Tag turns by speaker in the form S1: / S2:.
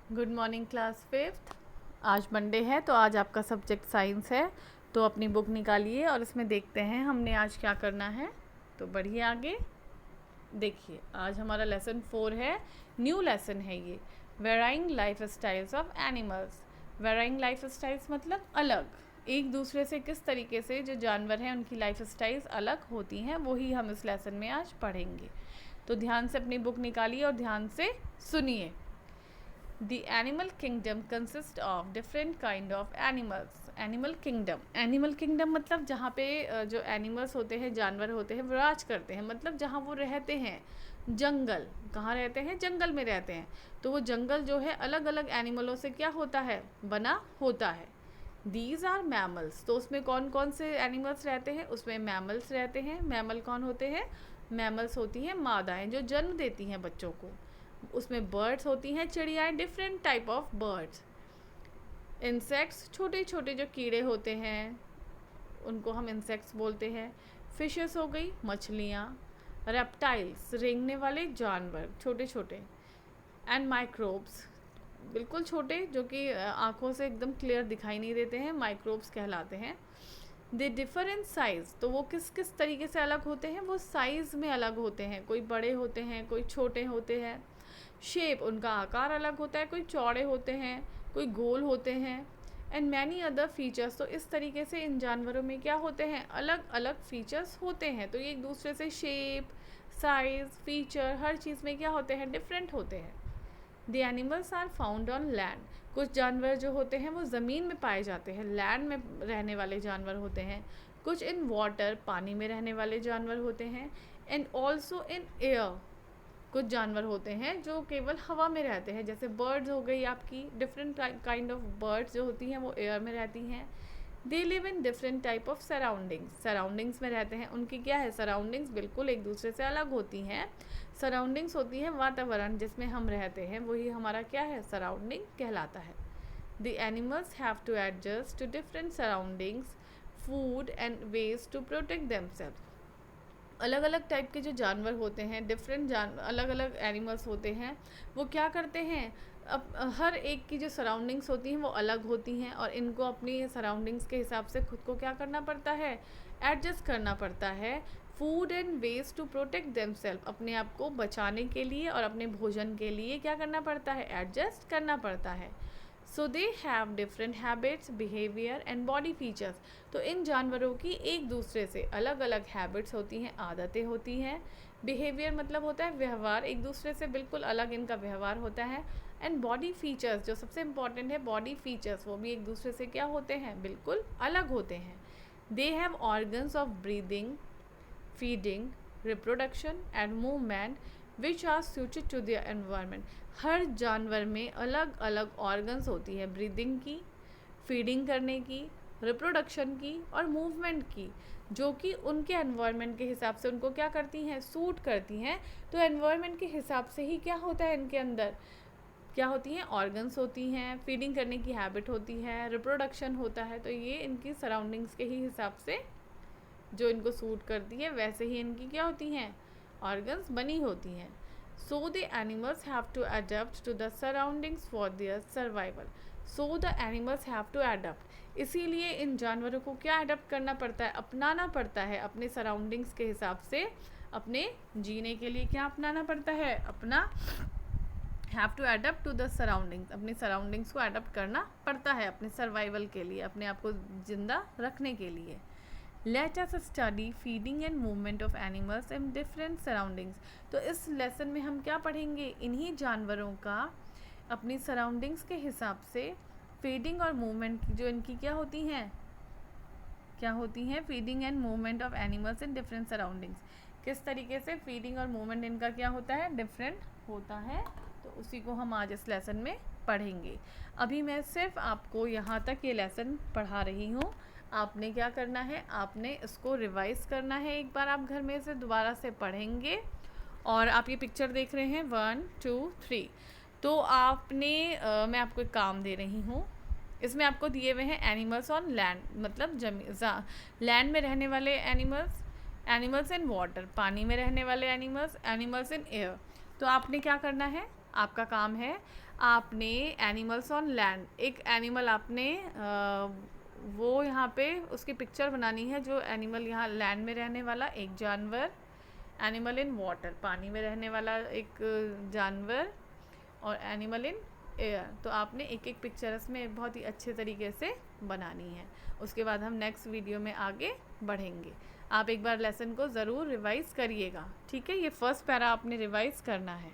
S1: Good morning class fifth. आज Monday है तो आज आपका सब्जेक्ट साइंस है। तो अपनी बुक निकालिए और इसमें देखते हैं हमने आज क्या करना है। तो बढ़िए आगे देखिए, आज हमारा लेसन 4 है। न्यू लेसन है ये, varying life styles of animals. Varying life styles मतलब अलग, एक दूसरे से किस तरीके से जो जानवर हैं उनकी लाइफ स्टाइल्स अलग होती हैं, वही हम इस लेसन में आज पढ़ेंगे। तो ध्यान से अपनी बुक निकालिए और ध्यान से सुनिए। The animal kingdom consists of different kind of animals. Animal kingdom मतलब जहाँ पे जो एनिमल्स होते हैं, जानवर होते हैं, वो राज करते हैं, मतलब जहाँ वो रहते हैं। जंगल, कहाँ रहते हैं? जंगल में रहते हैं। तो वो जंगल जो है अलग अलग एनिमलों से क्या होता है? बना होता है। These are mammals. तो उसमें कौन कौन से एनिमल्स रहते हैं? उसमें मैमल्स रहते हैं। मैमल कौन होते हैं? मैमल्स होती हैं मादाएं जो जन्म देती हैं बच्चों को। उसमें बर्ड्स होती हैं, चिड़ियाएँ, different type of birds. Insects, छोटे छोटे जो कीड़े होते हैं उनको हम इंसेक्ट्स बोलते हैं। फिशेस हो गई, मछलियाँ। रेप्टाइल्स, रेंगने वाले जानवर, छोटे छोटे। एंड माइक्रोब्स, बिल्कुल छोटे, जो कि आँखों से एकदम क्लियर दिखाई नहीं देते हैं, माइक्रोब्स कहलाते हैं। They differ in size. तो वो किस किस तरीके से अलग होते हैं? वो साइज़ में अलग होते हैं, कोई बड़े होते हैं, कोई छोटे होते हैं। शेप, उनका आकार अलग होता है, कोई चौड़े होते हैं, कोई गोल होते हैं। And many other features. तो इस तरीके से इन जानवरों में क्या होते हैं? अलग अलग फीचर्स होते हैं। तो ये एक दूसरे से शेप, साइज़, फीचर, हर चीज़ में क्या होते हैं? डिफरेंट होते हैं। The animals are found on land. कुछ जानवर जो होते हैं वो ज़मीन में पाए जाते हैं, लैंड में रहने वाले जानवर होते हैं। कुछ इन वाटर, पानी में रहने वाले जानवर होते हैं। And also in air. कुछ जानवर होते हैं जो केवल हवा में रहते हैं, जैसे बर्ड्स हो गई आपकी, डिफरेंट काइंड ऑफ बर्ड्स जो होती हैं वो एयर में रहती हैं। They live in different type of surroundings. Surroundings में रहते हैं, उनकी क्या है? सराउंडिंग्स बिल्कुल एक दूसरे से अलग होती हैं। सराउंडिंग्स होती है वातावरण जिसमें हम रहते हैं, वही हमारा क्या है? सराउंडिंग कहलाता है। The animals have to adjust to different surroundings, food and ways to protect themselves. अलग अलग टाइप के जो जानवर होते हैं, डिफरेंट अलग अलग एनिमल्स होते हैं, वो क्या करते हैं? अब हर एक की जो सराउंडिंग्स होती हैं वो अलग होती हैं, और इनको अपनी सराउंडिंग्स के हिसाब से खुद को क्या करना पड़ता है? एडजस्ट करना पड़ता है। Food and ways to protect themself, अपने आप को बचाने के लिए और अपने भोजन के लिए क्या करना पड़ता है? एडजस्ट करना पड़ता है। So they have different habits, behaviour and body features. तो इन जानवरों की एक दूसरे से अलग अलग हैबिट्स होती हैं, आदतें होती हैं। बिहेवियर मतलब होता है व्यवहार, एक दूसरे से बिल्कुल अलग इनका व्यवहार होता है। एंड बॉडी फीचर्स, जो सबसे इम्पॉर्टेंट है, बॉडी फीचर्स, वो भी एक दूसरे से क्या होते हैं? बिल्कुल अलग होते हैं। They have organs of breathing, feeding, reproduction and movement which are suited to their environment. हर जानवर में अलग अलग ऑर्गन्स होती है, ब्रीदिंग की, फीडिंग करने की, रिप्रोडक्शन की और मूवमेंट की, जो कि उनके एनवायरनमेंट के हिसाब से उनको क्या करती हैं? सूट करती हैं। तो एनवायरनमेंट के हिसाब से ही क्या होता है इनके अंदर? क्या होती हैं? ऑर्गन्स होती हैं, फीडिंग करने की हैबिट होती है, रिप्रोडक्शन होता है। तो ये इनकी सराउंडिंग्स के ही हिसाब से जो इनको सूट करती है वैसे ही इनकी क्या होती हैं? ऑर्गन्स बनी होती हैं। So the animals have to adapt to the surroundings for their survival. So the animals have to adapt, इसीलिए इन जानवरों को क्या अडेप्ट करना पड़ता है? अपनाना पड़ता है अपने सराउंडिंग्स के हिसाब से। अपने जीने के लिए क्या अपनाना पड़ता है? अपना have to adapt to the surroundings, अपनी सराउंडिंग्स को अडेप्ट करना पड़ता है अपने सर्वाइवल के लिए, अपने आप को जिंदा रखने के लिए। Let us study feeding and movement of animals in different surroundings. तो इस लेसन में हम क्या पढ़ेंगे? इन्हीं जानवरों का अपनी सराउंडिंग्स के हिसाब से फीडिंग और मूवमेंट की, जो इनकी क्या होती हैं? क्या होती हैं? Feeding and movement of animals in different surroundings. किस तरीके से फीडिंग और मूवमेंट इनका क्या होता है? डिफरेंट होता है। तो उसी को हम आज इस लेसन में पढ़ेंगे। अभी मैं सिर्फ आपको यहाँ तक ये लेसन पढ़ा रही हूँ। आपने क्या करना है? आपने इसको रिवाइज करना है। एक बार आप घर में से दोबारा से पढ़ेंगे। और आप ये पिक्चर देख रहे हैं 1 2 3। तो आपने मैं आपको एक काम दे रही हूँ। इसमें आपको दिए हुए हैं एनिमल्स ऑन लैंड, मतलब लैंड में रहने वाले एनिमल्स, एनिमल्स इन वाटर, पानी में रहने वाले एनिमल्स, एनिमल्स इन एयर। तो आपने क्या करना है? आपका काम है, आपने एनिमल्स ऑन लैंड, एक एनिमल आपने वो यहाँ पे उसकी पिक्चर बनानी है, जो एनिमल यहाँ लैंड में रहने वाला एक जानवर, एनिमल इन वाटर पानी में रहने वाला एक जानवर, और एनिमल इन एयर। तो आपने एक एक पिक्चर इसमें बहुत ही अच्छे तरीके से बनानी है। उसके बाद हम नेक्स्ट वीडियो में आगे बढ़ेंगे। आप एक बार लेसन को ज़रूर रिवाइज़ करिएगा, ठीक है। ये फर्स्ट पैरा आपने रिवाइज़ करना है।